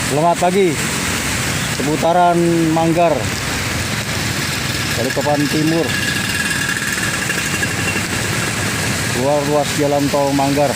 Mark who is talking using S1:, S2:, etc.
S1: Selamat pagi, seputaran Manggar, Balikpapan Timur, luar ruas jalan tol Manggar.